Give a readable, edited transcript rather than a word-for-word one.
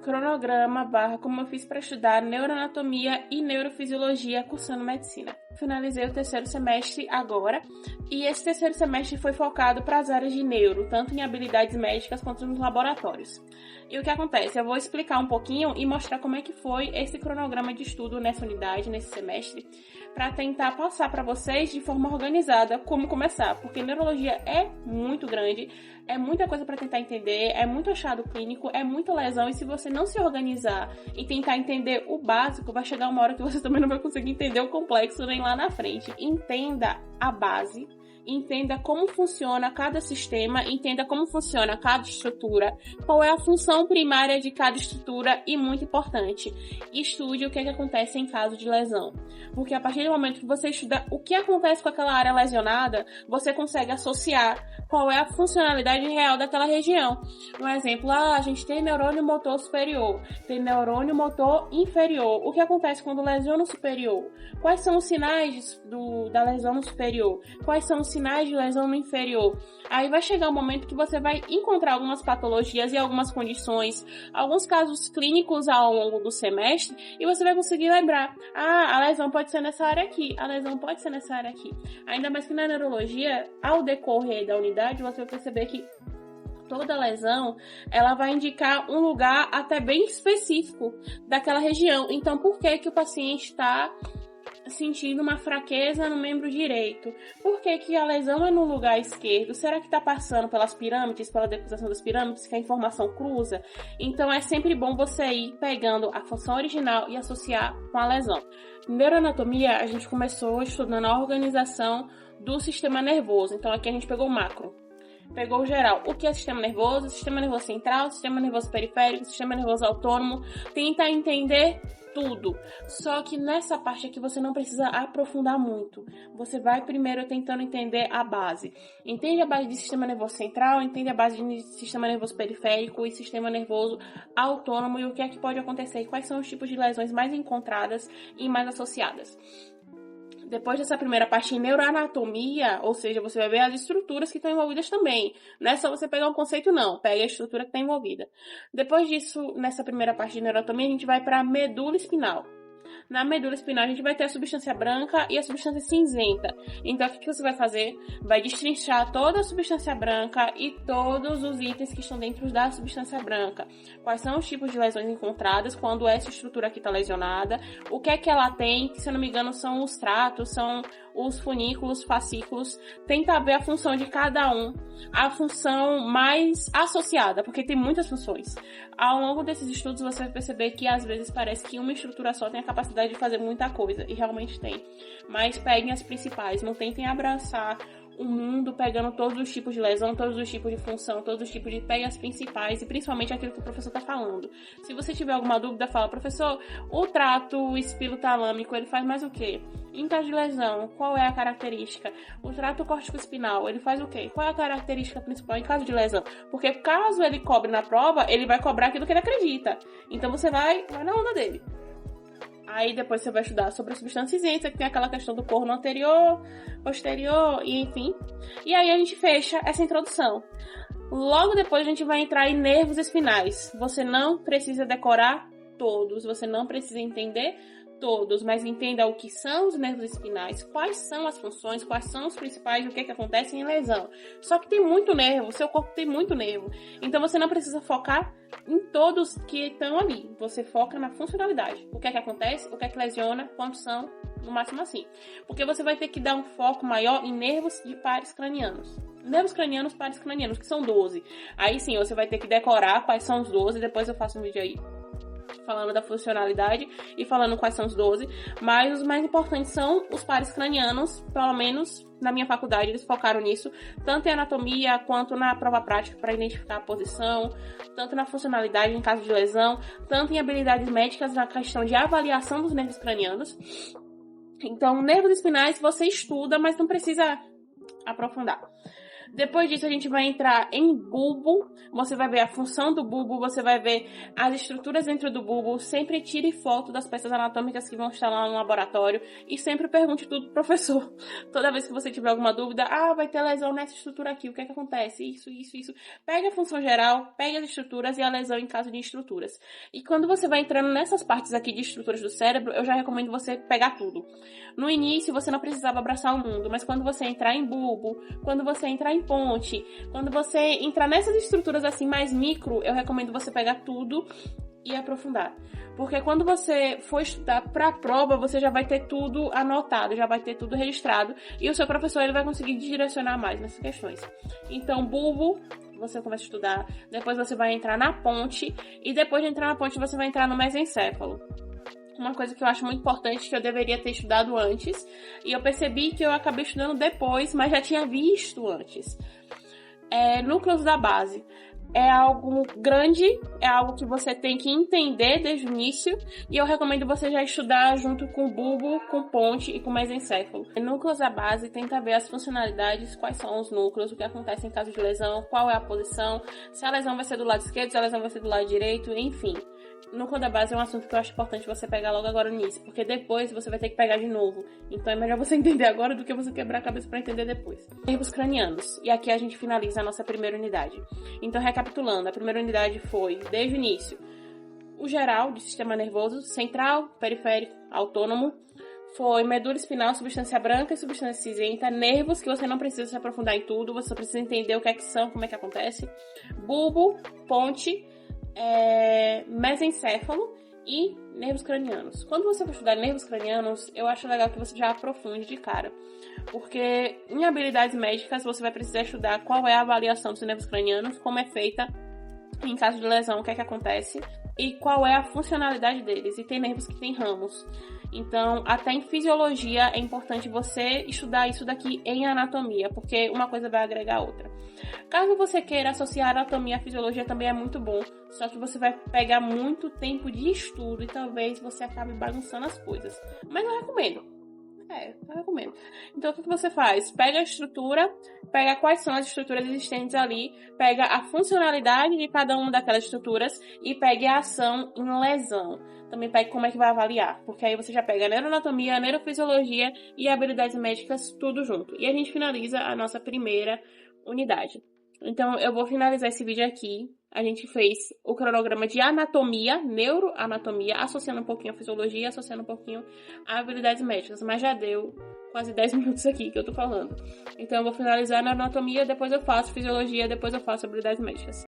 cronograma / como eu fiz para estudar neuroanatomia e neurofisiologia cursando medicina. Finalizei o terceiro semestre agora, e esse terceiro semestre foi focado para as áreas de neuro, tanto em habilidades médicas quanto nos laboratórios. E o que acontece? Eu vou explicar um pouquinho e mostrar como é que foi esse cronograma de estudo nessa unidade, nesse semestre, para tentar passar para vocês de forma organizada como começar, porque neurologia é muito grande, é muita coisa para tentar entender, é muito achado clínico, é muita lesão, e se você não se organizar e tentar entender o básico, vai chegar uma hora que você também não vai conseguir entender o complexo nem lá na frente. Entenda a base, entenda como funciona cada sistema, entenda como funciona cada estrutura, qual é a função primária de cada estrutura e, muito importante, estude o que acontece em caso de lesão. Porque a partir do momento que você estuda o que acontece com aquela área lesionada, você consegue associar qual é a funcionalidade real daquela região. Um exemplo, a gente tem neurônio motor superior, tem neurônio motor inferior. O que acontece quando lesiona o superior? Quais são os sinais da lesão no superior? Quais são os sinais de lesão no inferior? Aí vai chegar um momento que você vai encontrar algumas patologias e algumas condições, alguns casos clínicos ao longo do semestre, e você vai conseguir lembrar, a lesão pode ser nessa área aqui, a lesão pode ser nessa área aqui. Ainda mais que na neurologia, ao decorrer da unidade, você vai perceber que toda lesão, ela vai indicar um lugar até bem específico daquela região. Então, por que o paciente está sentindo uma fraqueza no membro direito? Por que a lesão é no lugar esquerdo? Será que está passando pelas pirâmides, pela deposição das pirâmides, que a informação cruza? Então, é sempre bom você ir pegando a função original e associar com a lesão. Em neuroanatomia, a gente começou estudando a organização do sistema nervoso. Então, aqui a gente pegou o macro. Pegou o geral. O que é sistema nervoso? Sistema nervoso central, sistema nervoso periférico, sistema nervoso autônomo. Tenta entender tudo. Só que nessa parte aqui você não precisa aprofundar muito. Você vai primeiro tentando entender a base. Entende a base de sistema nervoso central, entende a base de sistema nervoso periférico e sistema nervoso autônomo e o que é que pode acontecer e quais são os tipos de lesões mais encontradas e mais associadas. Depois dessa primeira parte em neuroanatomia, ou seja, você vai ver as estruturas que estão envolvidas também. Não é só você pegar um conceito, não. Pega a estrutura que está envolvida. Depois disso, nessa primeira parte de neuroanatomia, a gente vai para a medula espinal. Na medula espinal, a gente vai ter a substância branca e a substância cinzenta. Então, o que você vai fazer? Vai destrinchar toda a substância branca e todos os itens que estão dentro da substância branca. Quais são os tipos de lesões encontradas quando essa estrutura aqui está lesionada? O que é que ela tem? Que, se eu não me engano, são os tratos, são os funículos, fascículos. Tenta ver a função de cada um, a função mais associada, porque tem muitas funções. Ao longo desses estudos, você vai perceber que, às vezes, parece que uma estrutura só tem a capacidade de fazer muita coisa, e realmente tem. Mas peguem as principais, não tentem abraçar o mundo pegando todos os tipos de lesão, todos os tipos de função, todos os tipos de... Pegue as principais e principalmente aquilo que o professor está falando. Se você tiver alguma dúvida, fala, professor, o trato espilotalâmico, ele faz mais o quê? Em caso de lesão, qual é a característica? O trato córtico-espinal, ele faz o quê? Qual é a característica principal em caso de lesão? Porque caso ele cobre na prova, ele vai cobrar aquilo que ele acredita. Então você vai na onda dele. Aí depois você vai estudar sobre a substância cinzenta, que tem aquela questão do corno anterior, posterior, e enfim. E aí a gente fecha essa introdução. Logo depois a gente vai entrar em nervos espinais. Você não precisa decorar todos, você não precisa entender todos, mas entenda o que são os nervos espinais, quais são as funções, quais são os principais, o que acontece em lesão. Só que tem muito nervo, o seu corpo tem muito nervo. Então você não precisa focar em todos que estão ali. Você foca na funcionalidade. O que acontece, o que lesiona, quantos são, no máximo assim. Porque você vai ter que dar um foco maior em nervos de pares cranianos. Nervos cranianos, pares cranianos, que são 12. Aí sim, você vai ter que decorar quais são os 12, depois eu faço um vídeo aí falando da funcionalidade e falando quais são os 12, mas os mais importantes são os pares cranianos, pelo menos na minha faculdade eles focaram nisso, tanto em anatomia quanto na prova prática para identificar a posição, tanto na funcionalidade em caso de lesão, tanto em habilidades médicas na questão de avaliação dos nervos cranianos. Então, nervos espinais você estuda, mas não precisa aprofundar. Depois disso, a gente vai entrar em bulbo. Você vai ver a função do bulbo, você vai ver as estruturas dentro do bulbo. Sempre tire foto das peças anatômicas que vão estar lá no laboratório e sempre pergunte tudo pro professor. Toda vez que você tiver alguma dúvida, vai ter lesão nessa estrutura aqui, o que é que acontece? Isso. Pega a função geral, pega as estruturas e a lesão em caso de estruturas. E quando você vai entrando nessas partes aqui de estruturas do cérebro, eu já recomendo você pegar tudo. No início, você não precisava abraçar o mundo, mas quando você entrar em bulbo, quando você entrar em ponte, quando você entrar nessas estruturas assim mais micro, eu recomendo você pegar tudo e aprofundar. Porque quando você for estudar para a prova, você já vai ter tudo anotado, já vai ter tudo registrado e o seu professor ele vai conseguir direcionar mais nessas questões. Então, bulbo, você começa a estudar, depois você vai entrar na ponte e depois de entrar na ponte você vai entrar no mesencéfalo. Uma coisa que eu acho muito importante, que eu deveria ter estudado antes, e eu percebi que eu acabei estudando depois, mas já tinha visto antes. Núcleos da base. É algo grande, é algo que você tem que entender desde o início, e eu recomendo você já estudar junto com bulbo, com ponte e com mesencéfalo. Núcleos da base tenta ver as funcionalidades, quais são os núcleos, o que acontece em caso de lesão, qual é a posição, se a lesão vai ser do lado esquerdo, se a lesão vai ser do lado direito, enfim. Núcleo da base é um assunto que eu acho importante você pegar logo agora no início, porque depois você vai ter que pegar de novo. Então é melhor você entender agora do que você quebrar a cabeça para entender depois. Nervos cranianos. E aqui a gente finaliza a nossa primeira unidade. Então, recapitulando, a primeira unidade foi, desde o início, o geral do sistema nervoso, central, periférico, autônomo. Foi medula espinal, substância branca e substância cinzenta, nervos, que você não precisa se aprofundar em tudo, você só precisa entender o que é que são, como é que acontece. Bulbo, ponte, mesencéfalo e nervos cranianos. Quando você for estudar nervos cranianos, eu acho legal que você já aprofunde de cara, porque em habilidades médicas você vai precisar estudar qual é a avaliação dos nervos cranianos, como é feita em caso de lesão, o que é que acontece e qual é a funcionalidade deles. E tem nervos que têm ramos. Então, até em fisiologia é importante você estudar isso daqui em anatomia, porque uma coisa vai agregar a outra. Caso você queira associar anatomia à fisiologia, também é muito bom, só que você vai pegar muito tempo de estudo e talvez você acabe bagunçando as coisas. Mas eu recomendo. Eu recomendo. Então, o que você faz? Pega a estrutura, pega quais são as estruturas existentes ali, pega a funcionalidade de cada uma daquelas estruturas e pega a ação em lesão. Também pega como é que vai avaliar, porque aí você já pega a neuroanatomia, a neurofisiologia e habilidades médicas tudo junto. E a gente finaliza a nossa primeira unidade. Então, eu vou finalizar esse vídeo aqui. A gente fez o cronograma de anatomia, neuroanatomia, associando um pouquinho a fisiologia, associando um pouquinho a habilidades médicas. Mas já deu quase 10 minutos aqui que eu tô falando. Então, eu vou finalizar na anatomia, depois eu faço fisiologia, depois eu faço habilidades médicas.